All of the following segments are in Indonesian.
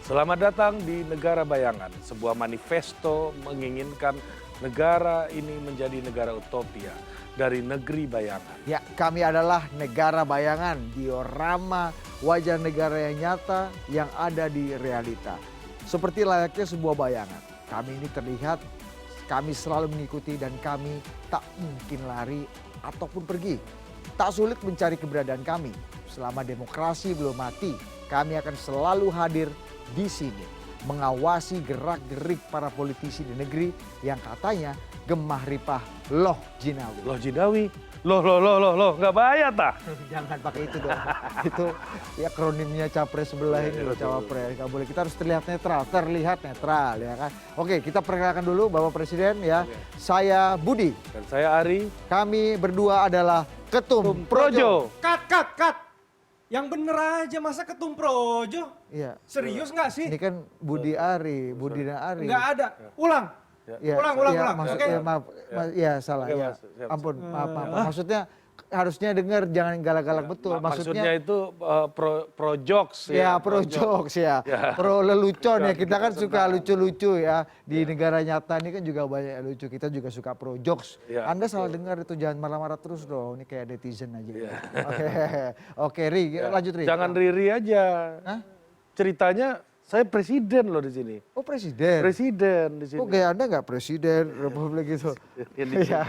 Selamat datang di Negara Bayangan, sebuah manifesto menginginkan negara ini menjadi negara utopia dari negeri bayangan. Ya, kami adalah negara bayangan, diorama wajah negara yang nyata yang ada di realita. Seperti layaknya sebuah bayangan, kami ini terlihat, kami selalu mengikuti dan kami tak mungkin lari ataupun pergi. Tak sulit mencari keberadaan kami. Selama demokrasi belum mati, kami akan selalu hadir di sini. Mengawasi gerak-gerik para politisi di negeri yang katanya gemah ripah loh jinawi. Loh Jinawi, loh, nggak bahaya tah? Jangan pakai itu dong. Itu ya akronimnya capres sebelah ini loh, cawapres. Nggak boleh, kita harus terlihat netral ya kan. Oke, kita perkenalkan dulu Bapak Presiden ya. Oke. Saya Budi. Dan saya Ari. Kami berdua adalah Ketum Projo. Cut. Yang bener aja, masa Ketum Projo? Iya. Serius nggak sih? Ini kan Budi Ari, Budi dan Ari. Nggak ada. Ulang. Ya, Ulang. Maksudnya, Oke. maaf, ya salah Oke, ya. Mas. Siap. Ampun, maaf. Maksudnya harusnya dengar, jangan galak-galak betul. Maksudnya itu pro jokes Ya, pro jokes ya. Ya. Pro lelucon ya. Bukan, Kita kan kita suka senang. lucu-lucu ya. Di negara nyata ini kan juga banyak yang lucu. Kita juga suka pro jokes. Ya, Anda salah dengar itu, jangan marah-marah terus dong. Ini kayak netizen aja. Ya. Oke, Ri, lanjut Ri. Jangan riri aja. Hah? Ceritanya saya presiden loh di sini. Oh, presiden. Presiden di sini. Oh, kayak Anda nggak presiden Republik itu. Ini. Iya.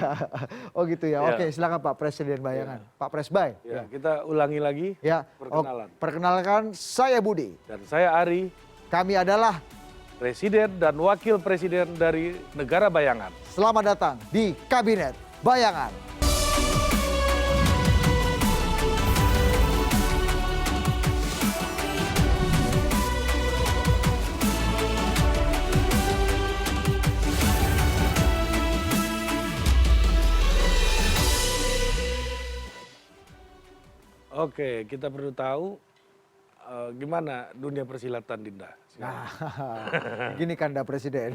Oh gitu ya. Ya. Oke, silakan Pak Presiden bayangan. Pak Presbay. Ya, kita ulangi lagi Ya. perkenalan. Perkenalkan, saya Budi. Dan saya Ari, Kami adalah presiden dan wakil presiden dari negara bayangan. selamat datang di Kabinet Bayangan. Oke, kita perlu tahu gimana dunia persilatan Dinda. Nah, gini Kanda Presiden.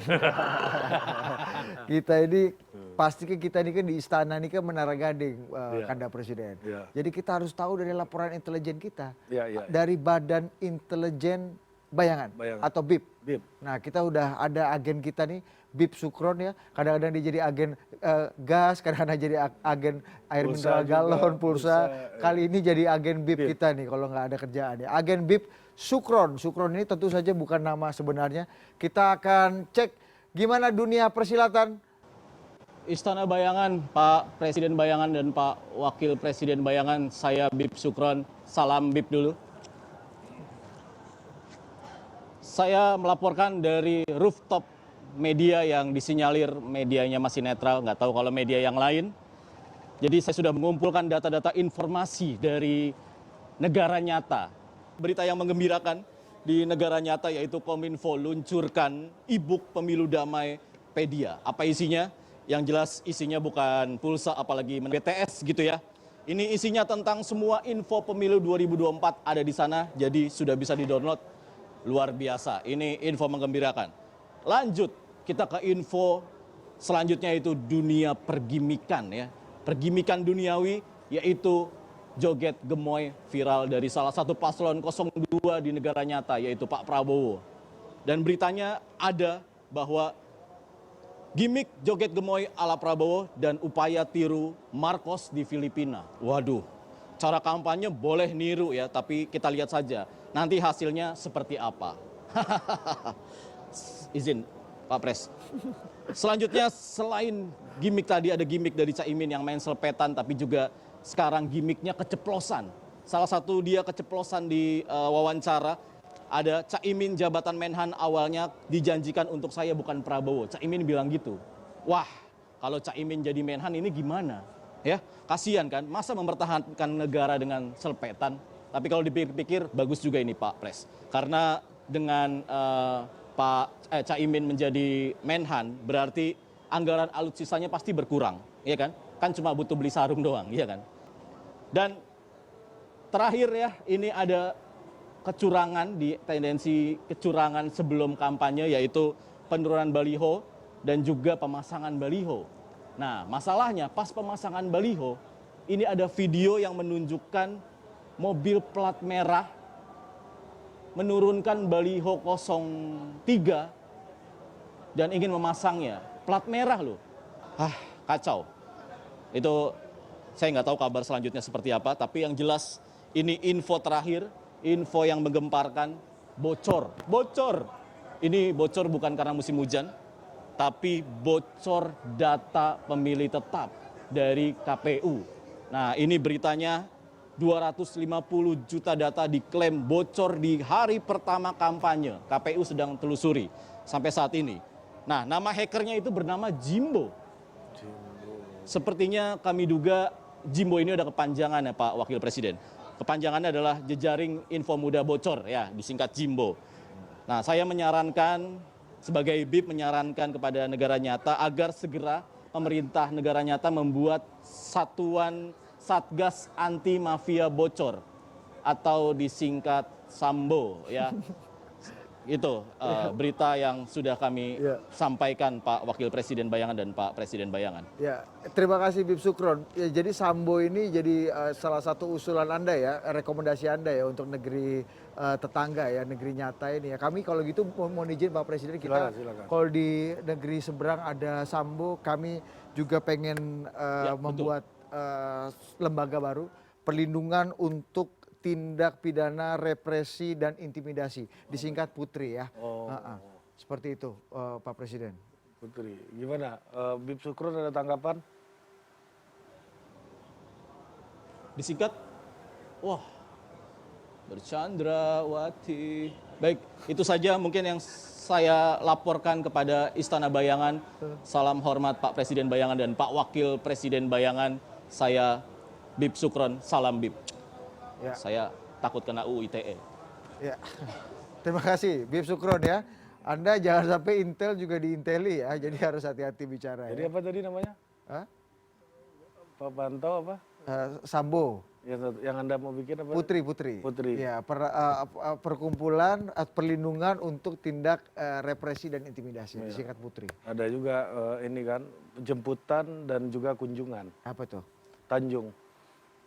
Kita ini pasti kan kita ini kan di istana ini kan Menara Gading, Iya. Kanda Presiden. Iya. Jadi kita harus tahu dari laporan intelijen kita, Iya. dari Badan Intelijen Bayangan, Bayangan. atau BIP. Bib. Nah, kita udah ada agen kita nih, BIP Sukron ya. Kadang-kadang dia jadi agen gas, kadang-kadang jadi agen air Pulsa mineral juga, galon, pulsa, pulsa. Kali ini jadi agen BIP BIP. kita nih kalau nggak ada kerjaan ya. Agen BIP Sukron. Sukron ini tentu saja bukan nama sebenarnya. Kita akan cek gimana dunia persilatan. Istana Bayangan, Pak Presiden Bayangan dan Pak Wakil Presiden Bayangan, saya Bib Sukron. Salam Bib dulu. Saya melaporkan dari rooftop media yang disinyalir medianya masih netral, nggak tahu kalau media yang lain. Jadi saya sudah mengumpulkan data-data informasi dari negara nyata. Berita yang menggembirakan di negara nyata yaitu Kominfo luncurkan e-book Pemilu Damai Pedia. Apa isinya? Yang jelas isinya bukan pulsa apalagi BTS gitu ya. Ini isinya tentang semua info pemilu 2024 ada di sana, jadi sudah bisa di-download. Luar biasa, ini info menggembirakan. Lanjut, kita ke info selanjutnya itu dunia pergimikan ya. Pergimikan duniawi yaitu joget gemoy viral dari salah satu paslon 02 di negara nyata yaitu Pak Prabowo. Dan beritanya ada bahwa gimik joget gemoy ala Prabowo dan upaya tiru Marcos di Filipina. Waduh, cara kampanye boleh niru ya, tapi kita lihat saja nanti hasilnya seperti apa. Izin Pak Pres. Selanjutnya selain gimik tadi ada gimik dari Caimin yang main selepetan, tapi juga sekarang gimiknya keceplosan. Salah satu dia keceplosan di wawancara. Ada Caimin jabatan Menhan awalnya dijanjikan untuk saya bukan Prabowo. Caimin bilang gitu. Wah, kalau Caimin jadi Menhan ini gimana? Ya, kasihan kan, masa mempertahankan negara dengan selepetan. Tapi kalau dipikir-pikir bagus juga ini Pak Pres. Karena dengan Caimin menjadi Menhan berarti anggaran alutsisanya pasti berkurang, ya kan? Kan cuma butuh beli sarung doang, ya kan? Dan terakhir ya, ini ada kecurangan di tendensi kecurangan sebelum kampanye yaitu penurunan baliho dan juga pemasangan baliho. Nah, masalahnya pas pemasangan baliho ini ada video yang menunjukkan mobil plat merah menurunkan baliho 03 dan ingin memasangnya. Plat merah loh. Kacau. Itu saya nggak tahu kabar selanjutnya seperti apa, tapi yang jelas ini info terakhir, info yang menggemparkan, bocor. Ini bocor bukan karena musim hujan, tapi bocor data pemilih tetap dari KPU. Nah, ini beritanya 250 juta data diklaim bocor di hari pertama kampanye. KPU sedang telusuri sampai saat ini. Nah, nama hackernya itu bernama Jimbo. Sepertinya kami duga Jimbo ini ada kepanjangan ya Pak Wakil Presiden. Kepanjangannya adalah Jejaring Info Muda Bocor, ya disingkat Jimbo. Nah, saya menyarankan, sebagai BIP menyarankan kepada negara nyata agar segera pemerintah negara nyata membuat satuan Satgas Anti Mafia Bocor atau disingkat Sambo, ya. Itu berita yang sudah kami sampaikan Pak Wakil Presiden Bayangan dan Pak Presiden Bayangan. Ya, terima kasih Bib Sukron. Ya, jadi Sambo ini jadi salah satu usulan Anda ya, rekomendasi Anda ya untuk negeri tetangga ya, negeri nyata ini ya. Kami kalau gitu mau izin Pak Presiden kita Silakan. kalau di negeri seberang ada Sambo, kami juga pengen membuat lembaga baru perlindungan untuk tindak pidana represi dan intimidasi, disingkat Putri ya. Seperti itu Pak Presiden. Putri, gimana? Bib Sukron ada tanggapan? Disingkat, wah, bercandrawati. Baik, itu saja mungkin yang saya laporkan kepada Istana Bayangan. Salam hormat Pak Presiden Bayangan dan Pak Wakil Presiden Bayangan. Saya Bib Sukron, salam Bib. Ya. Saya takut kena UU ITE. Ya. Terima kasih Bib Sukron ya. Anda jangan sampai intel juga diinteli ya, jadi harus hati-hati bicara. Jadi Ya. apa tadi namanya? Hah? Pak Panto apa? Sambo, Yang Anda mau bikin apa? Putri. Putri. Ya, perkumpulan perlindungan untuk tindak represi dan intimidasi, disingkat Putri. Ada juga ini kan, jemputan dan juga kunjungan. Apa tuh? Tanjung.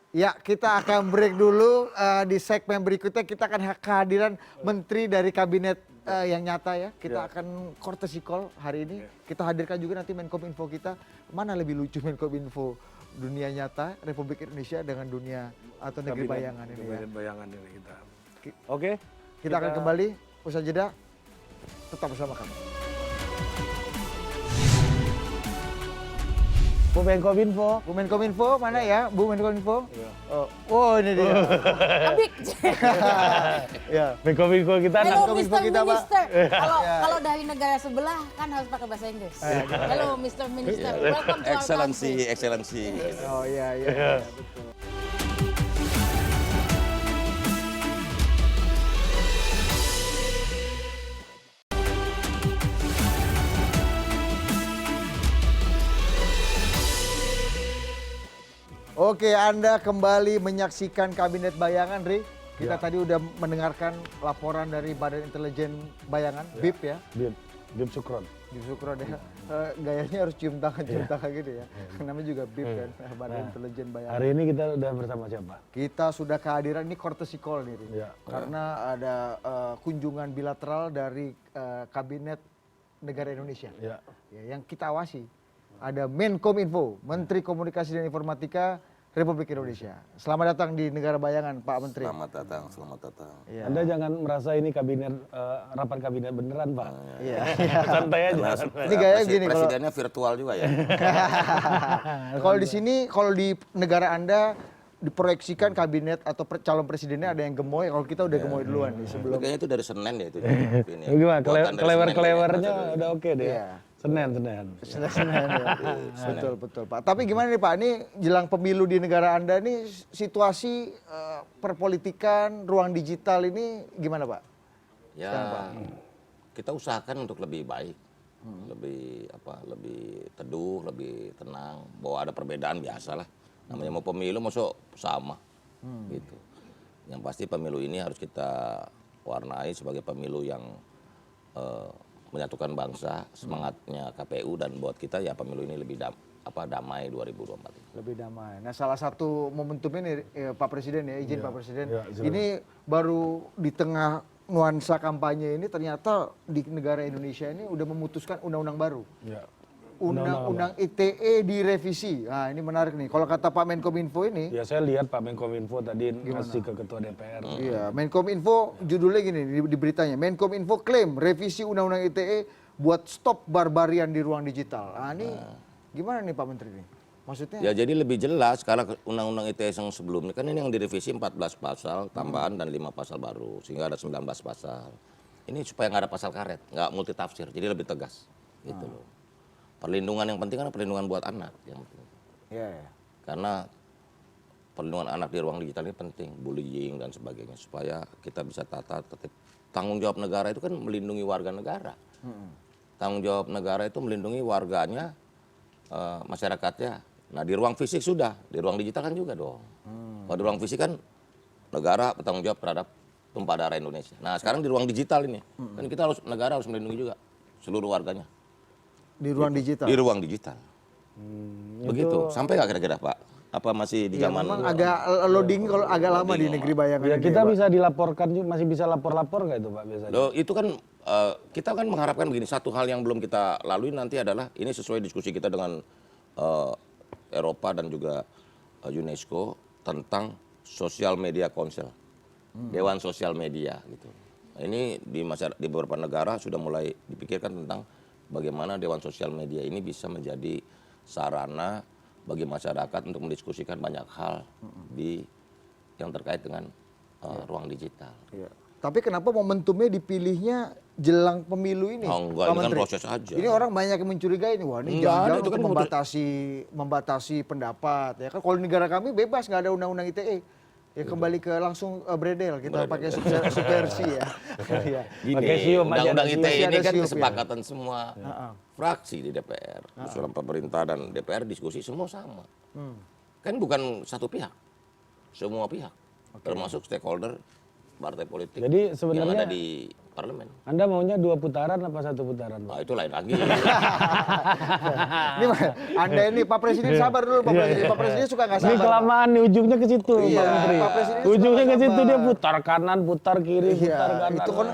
Ya, kita akan break dulu. Di segmen berikutnya kita akan kehadiran menteri dari kabinet yang nyata ya. Kita akan courtesy call hari ini. Kita hadirkan juga nanti Menkominfo kita. Mana lebih lucu Menkominfo dunia nyata Republik Indonesia dengan dunia atau negeri bayangan ini ya. Kabinet bayangan ini kita. Oke. Kita akan kembali usai jeda. Tetap bersama kami. Bu Menkominfo. Bu Menkominfo mana ya? Bu Menkominfo? Oh ini dia. Abik. Ya. Menkominfo kita Hello Menkominfo Mr. kita, Pak. Minister. Kalau dari negara sebelah kan harus pakai bahasa Inggris. Hello Mr. Minister. Welcome to our country. Excellency. Oh iya, betul. Oke, Anda kembali menyaksikan Kabinet Bayangan, Ri. Kita tadi udah mendengarkan laporan dari Badan Intelijen Bayangan, BIP ya. Bib Sukron. Bib Sukron ya. Gayanya harus cium tangan gitu ya. Namanya juga BIP kan, Badan Intelijen Bayangan. Hari ini kita udah bersama siapa? Kita sudah kehadiran, ini courtesy call nih, Ri. Karena ada kunjungan bilateral dari Kabinet Negara Indonesia. Ya, yang kita awasi. Ada Menkominfo, Menteri Komunikasi dan Informatika Republik Indonesia. Selamat datang di Negara Bayangan, Pak Menteri. Selamat datang. Ya. Anda jangan merasa ini kabinet rapat kabinet beneran, Pak. Iya. Santai aja. Ini gaya gini kalau Presidennya virtual juga ya. kalau di sini, kalau di negara Anda diproyeksikan kabinet atau calon presidennya ada yang gemoy, kalau kita udah gemoy duluan nih sebelum. Kayaknya itu dari Senin ya itu. Gimana? Buatan dari Kelewer-kelewernya Senin. udah oke deh. Iya. Senin. Senin ya. Betul Pak. Tapi gimana nih Pak, ini jelang pemilu di negara Anda nih situasi perpolitikan, ruang digital ini gimana Pak? Ya, kita usahakan untuk lebih baik, lebih teduh, lebih tenang. Bahwa ada perbedaan biasa lah. Namanya mau pemilu masuk sama, gitu. Yang pasti pemilu ini harus kita warnai sebagai pemilu yang menyatukan bangsa, semangatnya KPU, dan buat kita ya pemilu ini lebih damai 2024. Lebih damai. Nah, salah satu momentumnya nih Pak Presiden ya, izin Pak Presiden. silakan. Ini baru di tengah nuansa kampanye ini ternyata di negara Indonesia ini udah memutuskan undang-undang baru. Ya. Undang-undang ITE direvisi. Nah, ini menarik nih. Kalau kata Pak Menkominfo ini, Ya saya lihat Pak Menkominfo tadi ngasih ke Ketua DPR. iya, Menkominfo judulnya gini di beritanya. Menkominfo klaim revisi undang-undang ITE buat stop barbarian di ruang digital. Nah, ini gimana nih Pak Menteri nih? Maksudnya? Ya jadi lebih jelas karena undang-undang ITE yang sebelumnya kan ini yang direvisi 14 pasal tambahan dan 5 pasal baru sehingga ada 19 pasal. Ini supaya nggak ada pasal karet, nggak multitafsir, jadi lebih tegas gitu loh. Perlindungan yang penting kan perlindungan buat anak yang penting. Iya, ya. Karena perlindungan anak di ruang digital ini penting, bullying dan sebagainya supaya kita bisa tata tertib. Tanggung jawab negara itu kan melindungi warga negara. Tanggung jawab negara itu melindungi warganya, masyarakatnya. Nah di ruang fisik sudah, di ruang digital kan juga dong. Kalau di ruang fisik kan negara bertanggung jawab terhadap tumpah darah Indonesia. Nah sekarang di ruang digital ini, kan kita negara harus melindungi juga seluruh warganya. Di ruang digital. Di ruang digital. Begitu. Sampai nggak kira-kira Pak? Apa masih di Ya, zaman? memang agak loading kalau agak lama di negeri bayangan. Ya ini, kita Pak. bisa dilaporkan juga, masih bisa lapor-lapor nggak itu Pak biasanya? Loh, itu kan kita kan mengharapkan begini, satu hal yang belum kita lalui nanti adalah ini sesuai diskusi kita dengan Eropa dan juga UNESCO tentang Social Media Council, Dewan Sosial Media gitu. Ini di beberapa negara sudah mulai dipikirkan tentang bagaimana Dewan Sosial Media ini bisa menjadi sarana bagi masyarakat untuk mendiskusikan banyak hal yang terkait dengan ruang digital. Iya. Tapi kenapa momentumnya dipilihnya jelang pemilu ini? Oh, enggak, Pak ini kan Menteri? proses aja. Ini orang banyak yang mencurigai nih, wah ini Enggak, jangan-jangan itu kan untuk membatasi pendapat. Ya kan kalau di negara kami bebas, nggak ada undang-undang ITE. Ya kembali ke langsung bredel, kita pakai subversi ya. Iya. Gini, Pakai sium aja, undang-undang ada ITE sium. ini Ada kan sium, ya. kesepakatan semua fraksi di DPR. Usulan pemerintah dan DPR diskusi semua sama. Kan bukan satu pihak, semua pihak. Termasuk stakeholder partai politik Jadi yang sebenarnya ada di parlemen. Anda maunya 2 putaran apa 1 putaran Pak? Nah itu lain lagi. Ini Anda ini Pak Presiden sabar dulu, Pak Presiden. Pak Presiden suka nggak Ini sabar. kelamaan nih ujungnya ke situ Iya, Pak Menteri. Pak Presiden Ujungnya suka ke situ sabar. dia putar kanan, putar kiri, Iya, putar kanan. itu kan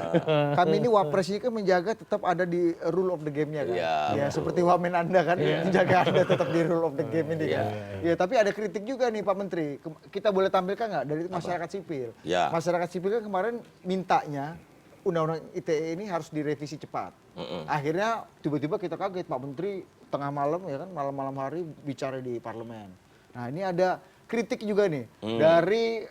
kami ini Wapres ini kan menjaga tetap ada di rule of the game-nya kan. Iya, Ya, betul. seperti wamen Anda kan menjaga Anda tetap di rule of the game ini kan. Iya, tapi ada kritik juga nih Pak Menteri. Kita boleh tampilkan nggak dari masyarakat sipil? Ya. Masyarakat sipil kan kemarin mintanya undang-undang ITE ini harus direvisi cepat. Akhirnya tiba-tiba kita kaget Pak Menteri tengah malam ya kan, malam-malam hari bicara di parlemen. Nah, ini ada kritik juga nih dari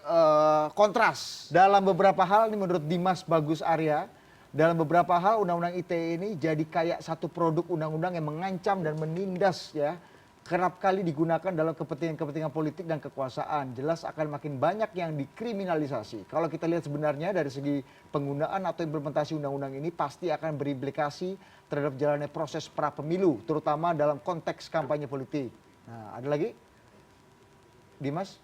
Kontras. Dalam beberapa hal ini menurut Dimas Bagus Arya, dalam beberapa hal undang-undang ITE ini jadi kayak satu produk undang-undang yang mengancam dan menindas ya, kerap kali digunakan dalam kepentingan-kepentingan politik dan kekuasaan. Jelas akan makin banyak yang dikriminalisasi. Kalau kita lihat sebenarnya dari segi penggunaan atau implementasi undang-undang ini pasti akan berimplikasi terhadap jalannya proses pra pemilu, terutama dalam konteks kampanye politik. Nah, ada lagi? Dimas?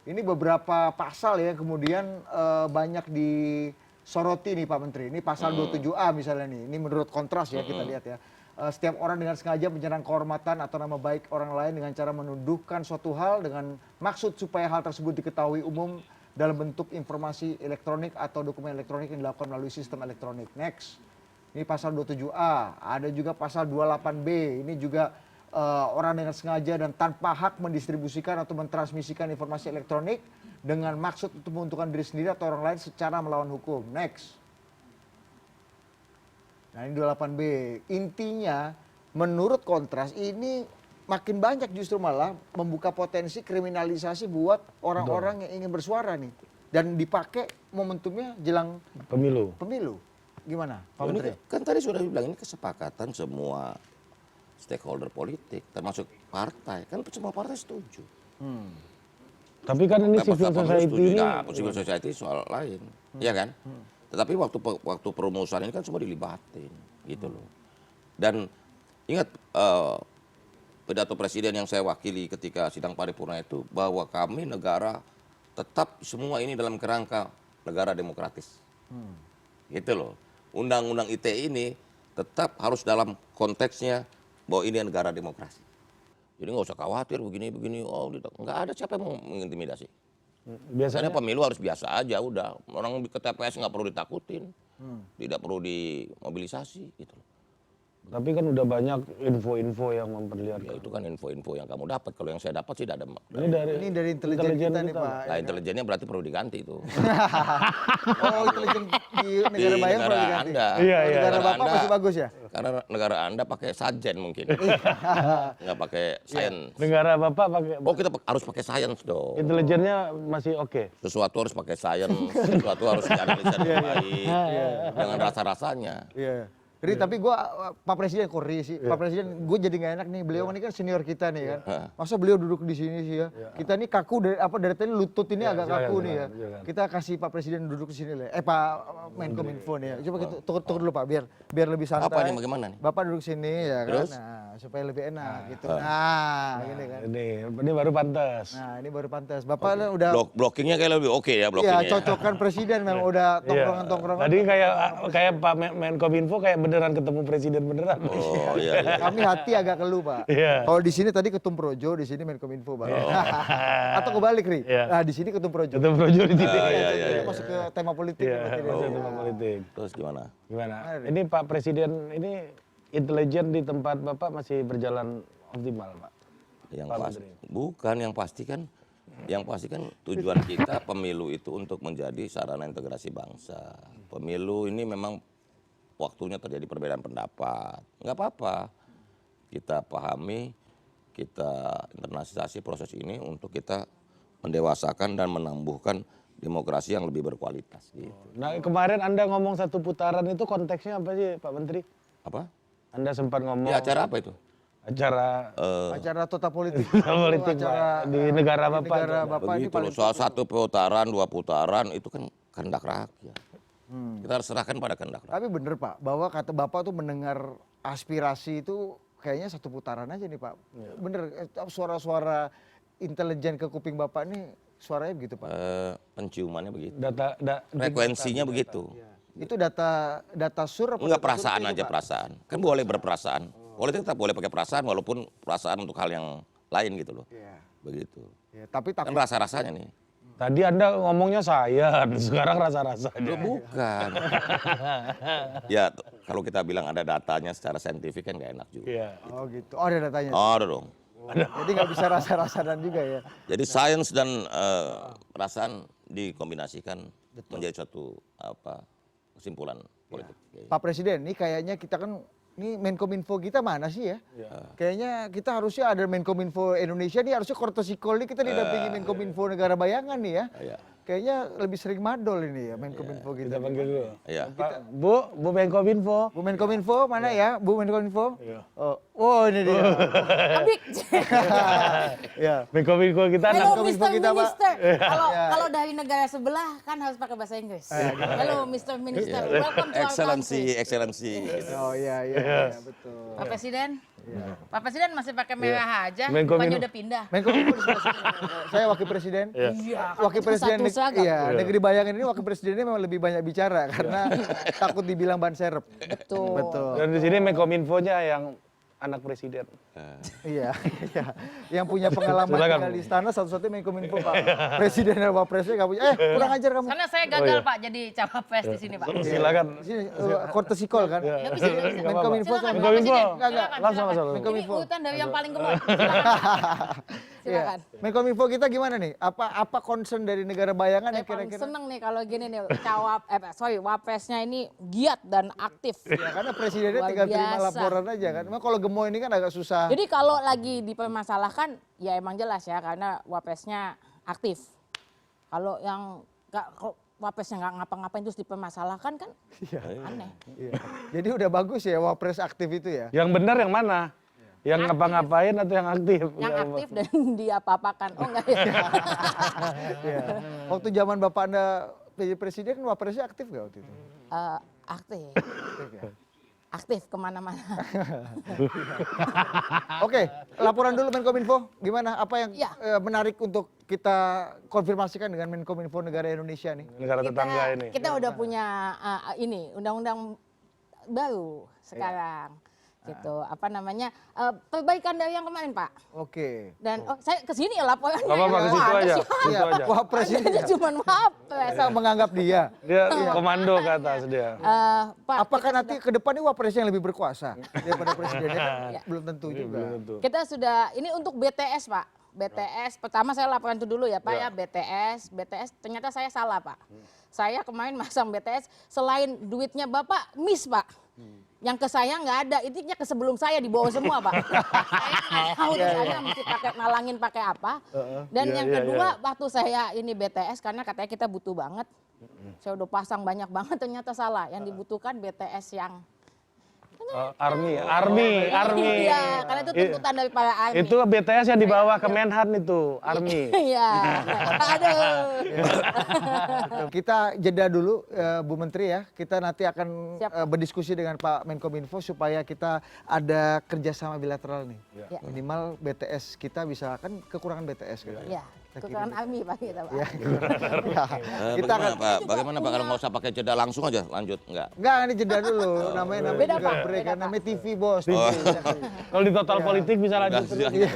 Ini beberapa pasal ya kemudian banyak disoroti nih Pak Menteri. Ini pasal 27A misalnya nih. Ini menurut Kontras ya kita lihat ya. Setiap orang dengan sengaja menyerang kehormatan atau nama baik orang lain dengan cara menuduhkan suatu hal dengan maksud supaya hal tersebut diketahui umum dalam bentuk informasi elektronik atau dokumen elektronik yang dilakukan melalui sistem elektronik. Next. Ini pasal 27A. Ada juga pasal 28B. Ini juga orang dengan sengaja dan tanpa hak mendistribusikan atau mentransmisikan informasi elektronik dengan maksud untuk menguntungkan diri sendiri atau orang lain secara melawan hukum. Next. Nah ini 28B. Intinya menurut Kontras ini makin banyak justru malah membuka potensi kriminalisasi buat orang-orang yang ingin bersuara nih. Dan dipakai momentumnya jelang Pemilu. Gimana Pak Ini Menteri? kan tadi sudah dibilang ini kesepakatan semua stakeholder politik termasuk partai. Kan semua partai setuju. Tapi kan ini civil society ini Civil society soal lain, ya kan? Tetapi waktu perumusan ini kan semua dilibatin, gitu loh. Dan ingat pidato presiden yang saya wakili ketika sidang paripurna itu bahwa kami negara tetap semua ini dalam kerangka negara demokratis, gitu loh. Undang-undang ITE ini tetap harus dalam konteksnya bahwa ini negara demokrasi. Jadi nggak usah khawatir begini, oh nggak ada siapa yang mau mengintimidasi. Biasanya pemilu harus biasa aja, udah. Orang ke TPS nggak perlu ditakutin, tidak perlu dimobilisasi gitu. Tapi kan udah banyak info-info yang Ya memperlihatkan. itu kan info-info yang kamu dapat. Kalau yang saya dapat sih tidak ada. Ini dari intelijen kita nih Pak. Nah, intelijennya berarti perlu diganti itu. Oh, intelijen di Di negara bayang perlu negara diganti. Anda. Iya, Kalau iya. negara Bapak Anda- masih bagus ya? Karena negara Anda pakai sajen mungkin. Nggak pakai sains. Negara Bapak pakai Oh, kita harus pakai sains dong. intelijennya masih oke. Sesuatu harus pakai sains, sesuatu harus dianalisa dengan baik, dengan rasa-rasanya. Iya. Ri, tapi gua Pak Presiden Korri sih. Pak Presiden gue jadi nggak enak nih. Beliau ini kan senior kita nih kan. Masa beliau duduk di sini sih ya. Kita nih kaku dari tadi lutut ini agak kaku nih ya. Kita kasih Pak Presiden duduk di sini lah. Pak Menkominfo nih ya. Coba kita tunggu dulu Pak biar lebih santai. Apa nih, bagaimana nih? Bapak duduk sini ya kan. Terus? Nah, supaya lebih enak gitu. Nah, gini kan. Ini baru pantas. Nah, ini baru pantas. Bapak udah Blockingnya kayak lebih oke ya ya blockingnya. cocokkan presiden memang udah tongkrongan-tongkrongan. Tadi kayak Pak Menkominfo kayak beneran ketemu presiden beneran. Oh iya, iya. Kami hati agak keluh Pak. Iya. Kalau di sini tadi Ketum Projo, di sini Menkominfo Pak. Atau kebalik Ri. Iya. Nah di sini Ketum Projo. Ketemu Projo di titik. Iya, iya, Jadi iya. masuk ke tema politik. Iya, berarti dia. masuk tema politik. Terus gimana? Gimana? Ini Pak Presiden ini intelijen di tempat Bapak masih berjalan optimal, Pak. Yang Pak pasti Menteri. bukan yang pasti kan tujuan kita pemilu itu untuk menjadi sarana integrasi bangsa. Pemilu ini memang waktunya terjadi perbedaan pendapat. Nggak apa-apa. Kita pahami, kita internalisasi proses ini untuk kita mendewasakan dan menumbuhkan demokrasi yang lebih berkualitas. Gitu. Nah, kemarin Anda ngomong satu putaran itu konteksnya apa sih, Pak Menteri? Apa? Anda sempat ngomong Ya acara apa itu? acara Acara total politik. politik Acara, Pak, di negara Bapak. negara Bapak ini Begitu paling loh. Soal satu putaran, dua putaran itu kan kehendak rakyat. Kita harus serahkan pada kehendak rakyat. Tapi bener Pak, bahwa kata Bapak tuh mendengar aspirasi itu kayaknya satu putaran aja nih Pak. Bener, suara-suara intelijen ke kuping Bapak nih suaranya begitu Pak. Penciumannya begitu. Frekuensinya Frekuensinya begitu. Itu data sur apa? Enggak data perasaan survei, aja Pak? perasaan. Kan boleh berperasaan. Politik tetap boleh pakai perasaan walaupun perasaan untuk hal yang lain gitu loh. Iya. Begitu. Ya, tapi Kan rasa-rasanya nih. Tadi Anda ngomongnya saya, sekarang rasa-rasanya. Bukan. Ya kalau kita bilang ada datanya secara saintifik kan nggak enak juga. Iya. Oh gitu. Oh ada datanya. Oh, ada dong. Jadi nggak bisa rasa-rasaran juga ya. Jadi sains dan perasaan dikombinasikan menjadi suatu kesimpulan politik. Pak Presiden, ini kayaknya kita kan, ini Menkominfo kita mana sih ya? Kayaknya kita harusnya ada Menkominfo Indonesia nih, harusnya Kortosikol ini kita didampingi Menkominfo negara bayangan nih ya. Iya. Kayaknya lebih sering madol ini ya Menkominfo Kita kita. panggil dulu. Iya. Pak, Bu Menkominfo. Bu Menkominfo mana ya? Bu Menkominfo? Oh ini dia. Abik. Ya. Menkominfo kita Hello Menkominfo Mr. kita, Pak. Minister. Kalau Ya. kalau dari negara sebelah kan harus pakai bahasa Inggris. Hello Mr. Minister. Welcome to our Excellency, country. excellency. Oh iya iya betul. Pak Presiden. Pak Presiden masih pakai merah aja. Menkominfo. Bukannya udah pindah. Menkominfo di sebelah sini. Saya wakil presiden. Iya. Wakil presiden Satu seragam. iya, negeri bayangan ini wakil presidennya memang lebih banyak bicara karena takut dibilang ban serep. Betul. Betul. Dan di sini Menkominfonya yang anak presiden. Iya, iya. Yang punya pengalaman Silakan. tinggal di istana satu-satunya Menkominfo Pak. Presiden dan Wapresnya nggak punya. Kurang ajar kamu. Karena saya gagal Pak jadi cawapres di sini Pak. Silakan. Di sini Kortesikol kan. Ya, bisa, bisa. Menkominfo Silakan, sama Pak Presiden. Menkominfo. Silakan, Langsung silakan. masuk. Ini Menkominfo. urutan dari yang paling gemuk. Silakan. Silakan. Iya. Menkominfo kita gimana nih? Apa concern dari negara bayangan Saya ya paling kira-kira? seneng nih kalau gini nih wapresnya ini giat dan aktif. Ya, karena presidennya Luar tinggal terima biasa. laporan aja kan. Memang kalau gemoy ini kan agak susah. Jadi kalau lagi dipermasalahkan ya emang jelas ya karena wapresnya aktif. Kalau yang wapresnya nggak ngapa-ngapain terus dipermasalahkan kan aneh. Iya. Jadi udah bagus ya Wapres aktif itu ya. Yang benar yang mana? Yang ngapa-ngapain atau yang aktif? Yang aktif dan diapa-apakan. Oh enggak ya. Iya. Waktu zaman Bapak Anda jadi presiden Wapresnya aktif nggak waktu itu? Aktif. Aktif ya? Aktif kemana-mana. Oke, laporan dulu Menkominfo. Gimana? Apa yang Ya. menarik untuk kita konfirmasikan dengan Menkominfo negara Indonesia nih? Negara tetangga ini. Kita udah punya ini undang-undang baru sekarang. gitu. Apa namanya, perbaikan dari yang kemarin Pak. Oke. Dan saya kesini ya laporannya. Gak apa-apa, ke situ aja. Ke situ aja. Wah, presiden Adanya cuma wapres. kita menganggap dia. Dia komando ke atas dia. Pak, Apakah nanti ke depan ini wapres yang lebih berkuasa daripada presidennya kan belum tentu Ini juga. belum tentu. kita sudah, ini untuk BTS Pak. BTS, pertama saya laporan itu dulu ya Pak ya, BTS ternyata saya salah Pak. Saya kemarin masang BTS, selain duitnya Bapak miss Pak. Yang ke saya nggak ada, intinya ke sebelum saya di bawah semua Pak. Saya nggak tahu di sana mesti pakai nalangin pakai apa. Dan yang kedua waktu saya ini BTS karena katanya kita butuh banget. Saya udah pasang banyak banget ternyata salah. Yang dibutuhkan BTS yang Army. Iya, karena itu tuntutan dari para ARMY. Itu BTS yang dibawa ke Menhan itu, Army. Iya. Aduh. Kita jeda dulu Bu Menteri ya. Kita nanti akan Siap. berdiskusi dengan Pak Menkominfo supaya kita ada kerjasama bilateral nih. Ya. Minimal BTS kita bisa, kan kekurangan BTS kan. Ya, kekurangan ARMY Pak kita Pak. Ya, ya. Kita Bagaimana akan Pak? Bagaimana Pak kalau nggak usah pakai jeda langsung aja lanjut? Enggak. enggak, ini jeda dulu. Namanya Beda, juga Pak. break Beda, kan, Pak. namanya TV bos. Kalau di total politik bisa lanjut terus. Iya,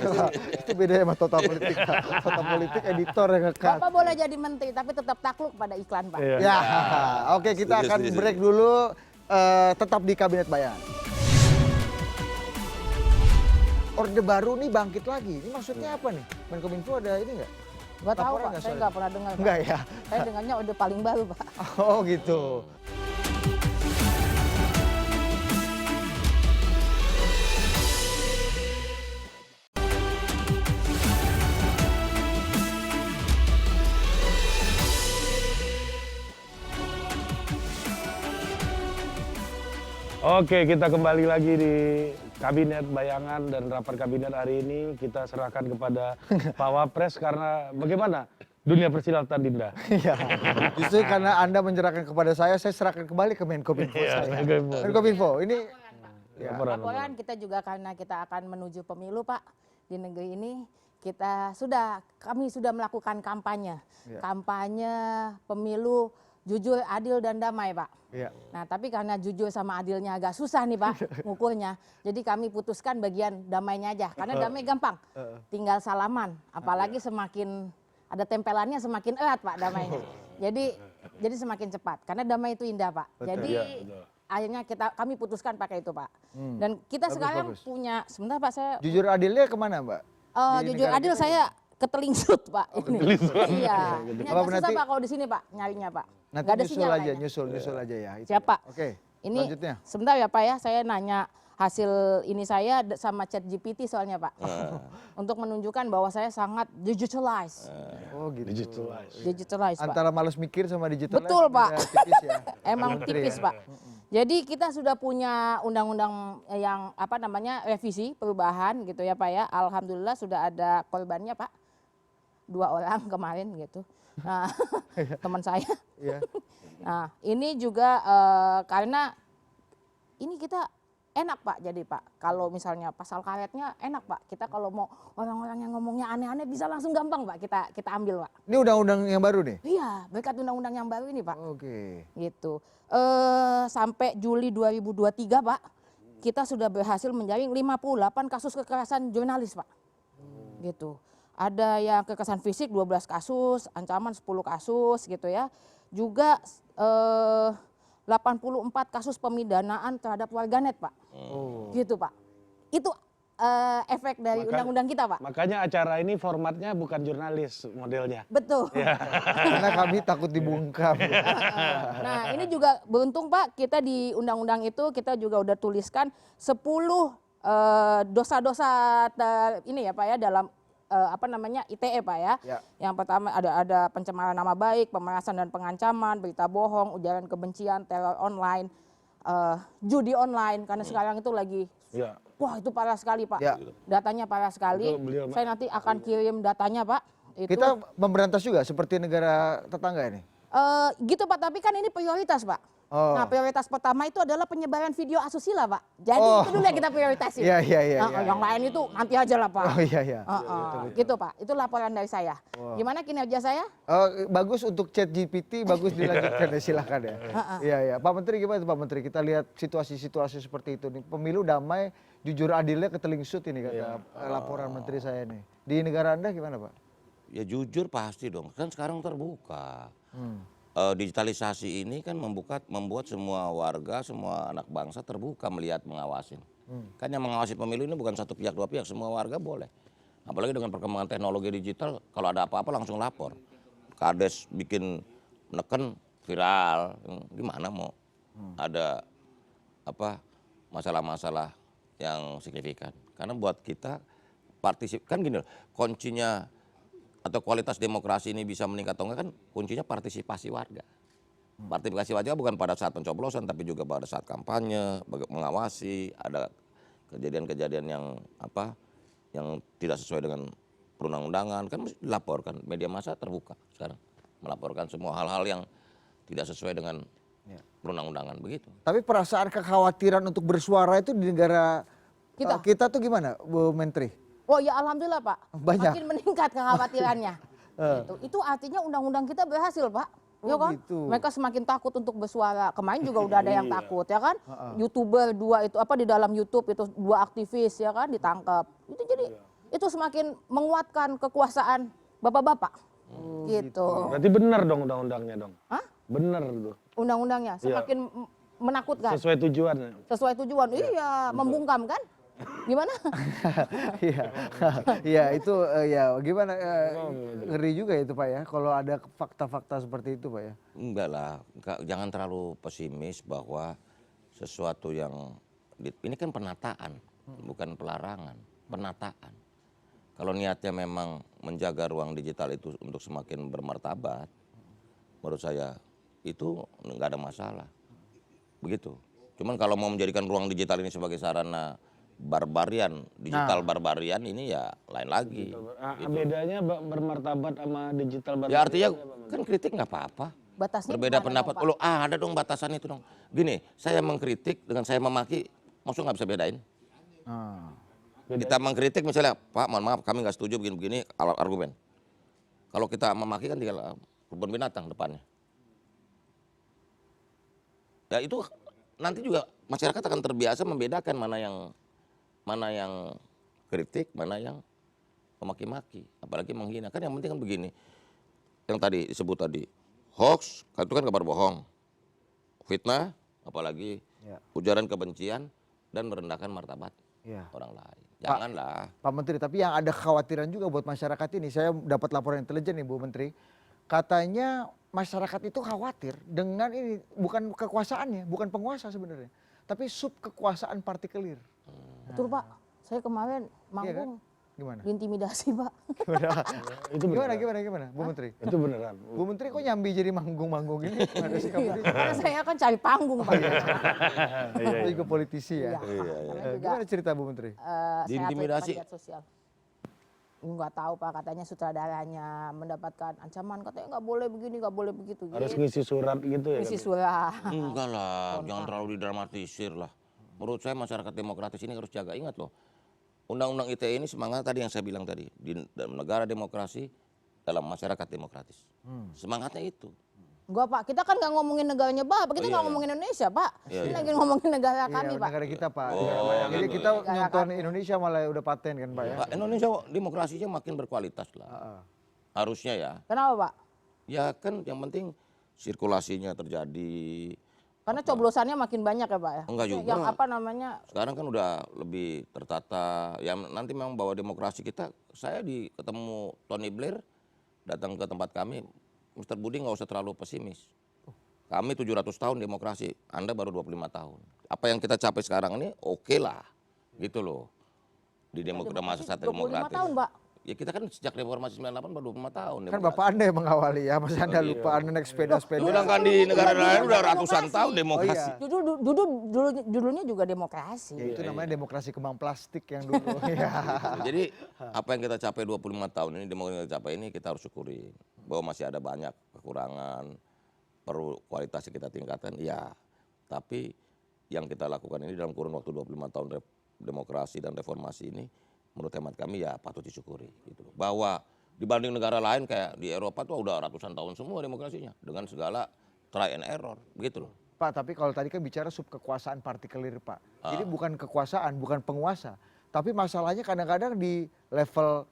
itu beda sama total politik. Total politik editor yang ngekat. Bapak boleh jadi menteri tapi tetap takluk pada iklan Pak. Iya. Ya, oke kita Setuju, akan setuju, break dulu. Tetap di Kabinet Bayangan. Orde baru nih bangkit lagi. Ini maksudnya apa nih? Menkominfo ada ini nggak? Gak tahu Laporan Pak, nggak saya soalnya? nggak pernah dengar Pak. Enggak ya? Saya dengarnya udah paling baru Pak. Oh gitu. Oke, kita kembali lagi di Kabinet Bayangan dan rapat kabinet hari ini kita serahkan kepada Pak Wapres karena bagaimana dunia persilatan Dinda. Iya. Justru karena Anda menyerahkan kepada saya serahkan kembali ke Menkominfo Iya, saya. Menkominfo. Menkominfo, ini ya. Laporan kita juga karena kita akan menuju pemilu Pak di negeri ini. Kami sudah melakukan kampanye. Ya. Kampanye pemilu jujur, adil dan damai Pak. Iya. Nah tapi karena jujur sama adilnya agak susah nih Pak ngukurnya. Jadi kami putuskan bagian damainya aja. Karena damai gampang. Tinggal salaman. Apalagi semakin ada tempelannya semakin erat Pak damainya. Jadi semakin cepat. Karena damai itu indah Pak. Jadi Iya, betul. akhirnya kami putuskan pakai itu Pak. Dan kita Bagus, sekarang bagus. punya, sebentar Pak saya, Jujur adilnya kemana Mbak? Di jujur negara adil kita saya ketelingsut Pak. Ini. Iya. Ini Apa agak susah nanti- Pak kalau di sini Pak nyarinya Pak. Nanti Nggak ada nyusul sinyal aja, kayaknya. nyusul aja ya. Itu. Siap Pak. Oke, Ini selanjutnya. sebentar ya Pak ya, saya nanya hasil ini saya sama ChatGPT soalnya Pak. Untuk menunjukkan bahwa saya sangat digitalized. Oh gitu. Digitalized Pak. Antara malas mikir sama digital. Betul, Pak. Tipis ya. Emang Menteri tipis ya. Pak. Jadi kita sudah punya undang-undang yang apa namanya revisi perubahan gitu ya Pak ya. Alhamdulillah sudah ada korbannya Pak. 2 orang kemarin gitu. Nah teman saya. Iya. Nah ini juga karena ini kita enak Pak jadi Pak. Kalau misalnya pasal karetnya enak Pak. Kita kalau mau orang-orang yang ngomongnya aneh-aneh bisa langsung gampang Pak kita ambil Pak. Ini undang-undang yang baru nih? Iya berkat undang-undang yang baru ini Pak. Oke. Gitu. Sampai Juli 2023 Pak, kita sudah berhasil menjaring 58 kasus kekerasan jurnalis Pak. Gitu. Ada yang kekerasan fisik 12 kasus, ancaman 10 kasus gitu ya. Juga 84 kasus pemidanaan terhadap warganet Pak. Gitu Pak. Itu efek dari undang-undang kita Pak. Makanya acara ini formatnya bukan jurnalis modelnya. Betul. Karena kami takut dibungkam. Nah ini juga beruntung Pak, kita di undang-undang itu kita juga udah tuliskan 10 dosa-dosa ini ya Pak ya dalam apa namanya ITE Pak ya. Ya. Yang pertama ada pencemaran nama baik, pemerasan dan pengancaman, berita bohong, ujaran kebencian, teror online, judi online karena sekarang itu lagi Ya. wah itu parah sekali Pak. Ya. Datanya parah sekali. Itu beliau, Saya nanti akan kirim datanya Pak. Itu Kita memberantas juga seperti negara tetangga ini. gitu Pak, tapi kan ini prioritas Pak. Oh. Nah, prioritas pertama itu adalah penyebaran video asusila, Pak. Jadi Oh. itu dulu yang kita prioritasin. Iya, iya, iya. Yang lain itu nanti aja lah, Pak. Oh iya, iya. Gitu, Pak. Itu laporan dari saya. Gimana kinerja saya? Bagus untuk chat GPT, bagus dilanjutkan ya, silakan ya. Iya, iya. Pak Menteri gimana tuh Pak Menteri? Kita lihat situasi-situasi seperti itu nih. Pemilu damai, jujur adilnya ketelingsut ini kata laporan Menteri saya nih. Di negara Anda gimana Pak? Ya jujur pasti dong, kan sekarang terbuka. Digitalisasi ini kan membuat semua warga, semua anak bangsa terbuka melihat, mengawasin. Kan yang mengawasi pemilu ini bukan satu pihak, dua pihak, semua warga boleh. Apalagi dengan perkembangan teknologi digital, kalau ada apa-apa langsung lapor. Kades bikin neken viral, gimana mau ada apa masalah-masalah yang signifikan. Karena buat kita kan gini loh, kuncinya atau kualitas demokrasi ini bisa meningkat atau enggak kan kuncinya partisipasi warga. Partisipasi warga bukan pada saat pencoblosan tapi juga pada saat kampanye, mengawasi, ada kejadian-kejadian yang tidak sesuai dengan perundang-undangan kan mesti dilaporkan. Media massa terbuka sekarang melaporkan semua hal-hal yang tidak sesuai dengan perundang-undangan begitu. Tapi perasaan kekhawatiran untuk bersuara itu di negara kita tuh gimana Bu Menteri? Oh ya alhamdulillah Pak, Banyak. makin meningkat kekhawatirannya. Itu artinya undang-undang kita berhasil Pak. Ya kan? Gitu. Mereka semakin takut untuk bersuara. Kemarin juga udah ada yang takut ya kan. YouTuber 2 itu di dalam YouTube itu 2 aktivis ya kan ditangkap. Itu jadi itu semakin menguatkan kekuasaan bapak-bapak. Gitu. Berarti benar dong undang-undangnya dong. Hah? Benar tuh. Undang-undangnya semakin menakutkan. Sesuai tujuan. Sesuai tujuan. Iya, membungkam kan? Gimana? Iya, iya itu ya gimana ngeri juga itu Pak ya kalau ada fakta-fakta seperti itu Pak ya. Enggak lah, jangan terlalu pesimis bahwa sesuatu yang ini kan penataan, bukan pelarangan, penataan. Kalau niatnya memang menjaga ruang digital itu untuk semakin bermartabat, menurut saya itu nggak ada masalah. Begitu. Cuman kalau mau menjadikan ruang digital ini sebagai sarana barbarian, digital barbarian ini ya lain lagi. Gitu. Bedanya bermartabat sama digital barbarian. Ya artinya kan kritik nggak apa-apa. Batasnya Berbeda gimana pendapat. dong, Pak? Loh, ada dong batasan itu dong. Gini, saya mengkritik dengan saya memaki, maksudnya nggak bisa bedain. Kita mengkritik misalnya, Pak mohon maaf kami nggak setuju begini-begini argumen. Kalau kita memaki kan tinggal kebun binatang depannya. Ya itu nanti juga masyarakat akan terbiasa membedakan mana yang kritik, mana yang memaki-maki, apalagi menghina. Kan yang penting kan begini, yang tadi disebut tadi, hoax, itu kan kabar bohong, fitnah, apalagi ujaran kebencian, dan merendahkan martabat orang lain. Janganlah. Pak Menteri, tapi yang ada kekhawatiran juga buat masyarakat ini, saya dapat laporan intelijen nih Bu Menteri, katanya masyarakat itu khawatir dengan ini, bukan kekuasaannya, bukan penguasa sebenarnya, tapi sub kekuasaan partikelir. Betul Pak, saya kemarin Iya kan? manggung Gimana? diintimidasi Pak. Itu beneran. Gimana Bu Menteri? Itu beneran. Bu Menteri kok nyambi jadi manggung-manggung ini? Ada sikap ini? Karena saya kan cari panggung Pak. Saya juga politisi ya. Karena juga, Gimana cerita Bu Menteri? saya Diintimidasi. atlet panjat sosial. Nggak tahu Pak, katanya sutradaranya mendapatkan ancaman, katanya nggak boleh begini, nggak boleh begitu. Harus gitu. ngisi surat gitu ya. Isi kan? surat. Enggak lah, jangan terlalu didramatisir lah. Menurut saya masyarakat demokratis ini harus jaga. Ingat loh, Undang-Undang ITE ini semangat tadi yang saya bilang tadi. Di dalam negara demokrasi, dalam masyarakat demokratis. Semangatnya itu. Enggak Pak, kita kan nggak ngomongin negaranya Bapak, kita nggak ngomongin Indonesia Pak. Ini lagi ngomongin negara kami Pak. Negara kita Pak. Oh, Jadi gitu. kita nonton Indonesia malah udah paten kan Pak ya. Pak, Indonesia demokrasinya makin berkualitas lah. Harusnya ya. Kenapa Pak? Ya kan yang penting sirkulasinya terjadi. Karena coblosannya makin banyak ya Pak ya. Enggak juga. Yang apa namanya? Sekarang kan udah lebih tertata. Ya nanti memang bawa demokrasi kita. Saya ketemu Tony Blair datang ke tempat kami. Mr. Budi nggak usah terlalu pesimis. Kami 700 tahun demokrasi. Anda baru 25 tahun. Apa yang kita capai sekarang ini oke lah. Gitu loh. Di demokrasi saat 25 demokratis. tahun Pak. Ya kita kan sejak reformasi 98 baru 25 tahun. Kan Bapak Anda yang mengawali ya, masa Anda lupa Anda naik sepeda-sepeda. Sedangkan di negara lain udah ratusan tahun demokrasi. Judulnya juga demokrasi. Ya itu namanya demokrasi kembang plastik yang dulu. Ya. Jadi apa yang kita capai 25 tahun ini, demokrasi yang kita capai ini kita harus syukuri. Bahwa masih ada banyak kekurangan, perlu kualitasnya kita tingkatkan, ya. Tapi yang kita lakukan ini dalam kurun waktu 25 tahun demokrasi dan reformasi ini, menurut hemat kami ya patut disyukuri. Gitu. Bahwa dibanding negara lain kayak di Eropa tuh udah ratusan tahun semua demokrasinya dengan segala try and error, begitu loh. Pak, tapi kalau tadi kan bicara sub kekuasaan partikelir, Pak. Jadi bukan kekuasaan, bukan penguasa. Tapi masalahnya kadang-kadang di level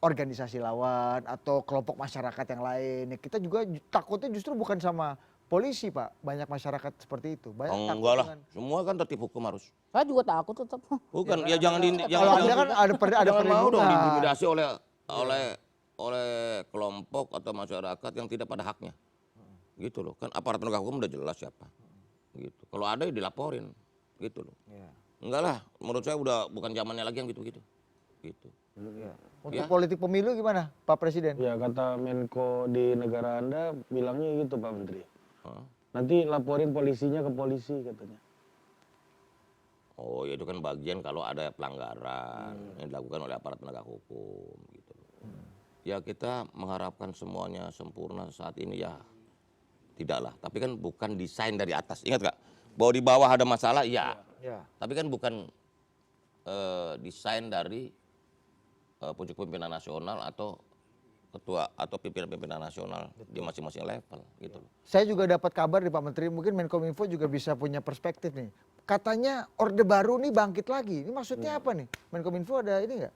organisasi lawan atau kelompok masyarakat yang lain. Kita juga takutnya justru bukan sama polisi, Pak. Banyak masyarakat seperti itu. Banyak takut Enggak lah, dengan... semua kan tertib hukum harus. Saya juga takut tetap. Bukan, ya jangan Kalau Anda kan ada jangan mau dong perlindungan. diintimidasi oleh kelompok atau masyarakat yang tidak pada haknya. Gitu loh. Kan aparat penegak hukum udah jelas siapa. Gitu. Kalau ada ya dilaporin. Gitu loh. Iya. Enggak lah, menurut saya udah bukan zamannya lagi yang gitu-gitu. Gitu. Iya. Untuk Ya. politik pemilu gimana, Pak Presiden? Ya kata Menko di negara Anda bilangnya gitu Pak Menteri. Hah? Nanti laporin polisinya ke polisi katanya. Oh ya itu kan bagian kalau ada pelanggaran yang dilakukan oleh aparat penegak hukum. Gitu loh. Ya kita mengharapkan semuanya sempurna saat ini ya tidaklah. Tapi kan bukan desain dari atas. Ingat gak? Bahwa di bawah ada masalah, ya. Ya. Tapi kan bukan desain dari pucuk pimpinan nasional atau ketua atau pimpinan-pimpinan nasional di masing-masing level gitu loh. Saya juga dapat kabar dari Pak Menteri, mungkin Menkominfo juga bisa punya perspektif nih. Katanya Orde Baru nih bangkit lagi. Ini maksudnya apa nih? Menkominfo ada ini nggak?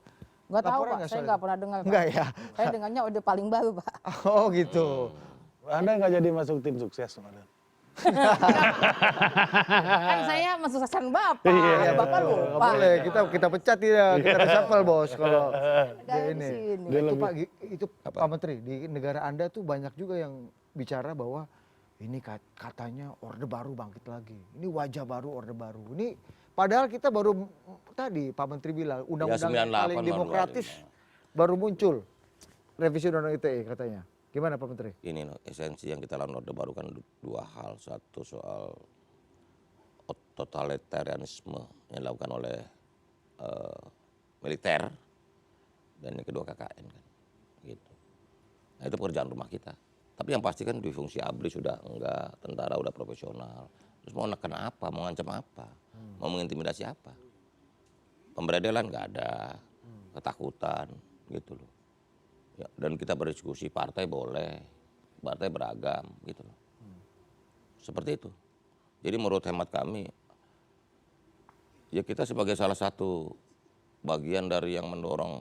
Nggak tahu Laporan Pak, nggak saya soal nggak itu? pernah dengar. Pak. Nggak ya? Saya dengarnya Orde paling baru Pak. Oh gitu. Anda nggak jadi masuk tim sukses kemarin. Kan saya mensukseskan Bapak. Iya. Bapak Nggak lupa. boleh, kita pecat dia, kita reshuffle bos kalau dia Dari ini. sini. Itu Pak, itu Pak Menteri, di negara Anda tuh banyak juga yang bicara bahwa ini katanya Orde Baru bangkit lagi. Ini wajah baru Orde Baru. Ini padahal kita baru tadi Pak Menteri bilang undang-undang yang 98 paling baru demokratis baru muncul. Revisi Undang-Undang ITE katanya. Gimana Pak Menteri? Ini loh, esensi yang kita lakukan Orde Baru kan dua hal. Satu soal totalitarianisme yang dilakukan oleh militer dan yang kedua KKN kan. Gitu. Nah itu pekerjaan rumah kita. Tapi yang pasti kan di fungsi ABRI sudah enggak, tentara udah profesional. Terus mau neken apa, mau ngancam apa, mau mengintimidasi apa. Pemberedelan nggak ada, ketakutan gitu loh. Ya, dan kita berdiskusi partai boleh, partai beragam gitu loh. Seperti itu. Jadi menurut hemat kami, ya kita sebagai salah satu bagian dari yang mendorong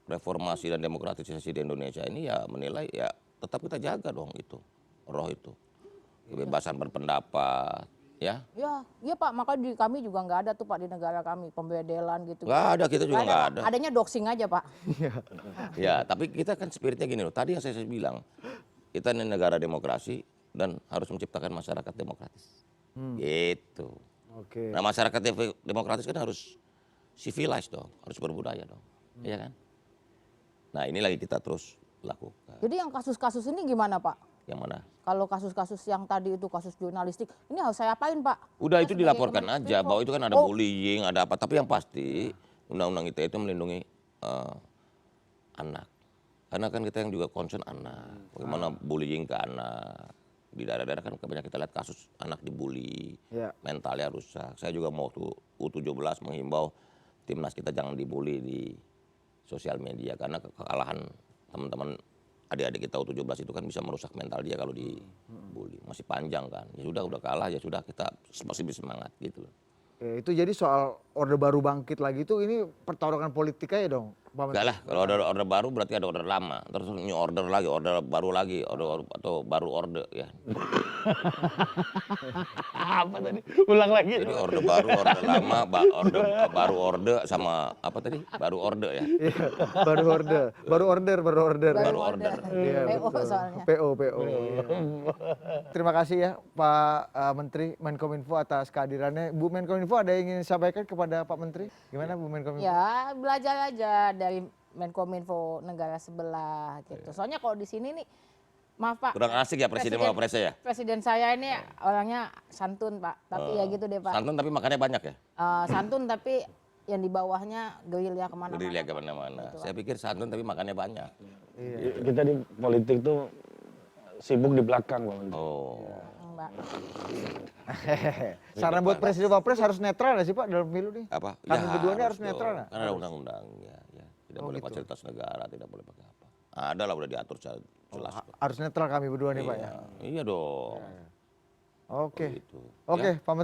reformasi dan demokratisasi di Indonesia ini ya menilai ya tetap kita jaga dong itu, roh itu. Kebebasan berpendapat, ya. Ya, iya Pak, makanya di kami juga nggak ada tuh Pak di negara kami pembedelan gitu. Nggak ada, kita juga nggak ada. Adanya doxing aja Pak. Ya, tapi kita kan spiritnya gini loh. Tadi yang saya bilang, kita ini negara demokrasi dan harus menciptakan masyarakat demokratis. Gitu. Oke. Nah masyarakat demokratis kan harus civilized dong, harus berbudaya dong, iya kan? Nah ini lagi kita terus lakukan. Jadi yang kasus-kasus ini gimana Pak? Yang mana? Kalau kasus-kasus yang tadi itu kasus jurnalistik, ini harus saya apain Pak? Udah Saya itu sebagai dilaporkan Kementerian aja Info. bahwa itu kan ada Oh, bullying, ada apa. Tapi yang pasti undang-undang ITE itu melindungi anak. Karena kan kita yang juga concern anak. Bagaimana bullying ke anak. Di daerah-daerah kan banyak kita lihat kasus anak dibully, Ya. mentalnya rusak. Saya juga mau tuh U17 menghimbau timnas kita jangan dibully di sosial media. Karena kekalahan teman-teman adik-adik kita U17 itu kan bisa merusak mental dia kalau dibully. Masih panjang kan. Ya sudah udah kalah ya sudah kita masih semangat gitu loh. Oke, itu jadi soal Orde Baru bangkit lagi itu ini pertarungan politik aja dong, Pak Menteri. Enggak lah, kalau ada order baru berarti ada order lama. Terus new order lagi, order baru lagi, atau baru order ya. Apa tadi? Ulang lagi. Jadi order baru, order lama, baru order sama apa tadi? Baru order ya. Iya, baru order. baru Baru order. Iya, PO betul. soalnya. PO. Iya. Terima kasih ya Pak Menteri Menkominfo atas kehadirannya. Bu Menkominfo ada yang ingin disampaikan kepada Pak Menteri? Gimana Bu Menkominfo? Ya belajar aja dari Menkominfo negara sebelah gitu. Soalnya kalau di sini nih, maaf Pak. Kurang asik ya presiden sama presnya ya. Presiden saya ini orangnya santun Pak. Tapi ya gitu deh Pak. Santun tapi makannya banyak ya. Santun tapi yang di bawahnya gerilya kemana-mana. Gerilya kemana-mana. Saya pikir santun tapi makannya banyak. Kita di politik tuh sibuk di belakang Pak Menteri. Oh. Mbak. Saran buat Presiden Wapres harus netral nggak sih Pak dalam pemilu nih? Apa? Kami berdua ini harus dong. netral nggak? Kan ada undang-undangnya, ya. Tidak boleh gitu. fasilitas negara, tidak boleh pakai apa. Ada lah udah diatur jelas kok. Harus netral kami berdua nih Pak ya. Iya dong. Oke. Gitu. Oke, Ya. Pak Menteri.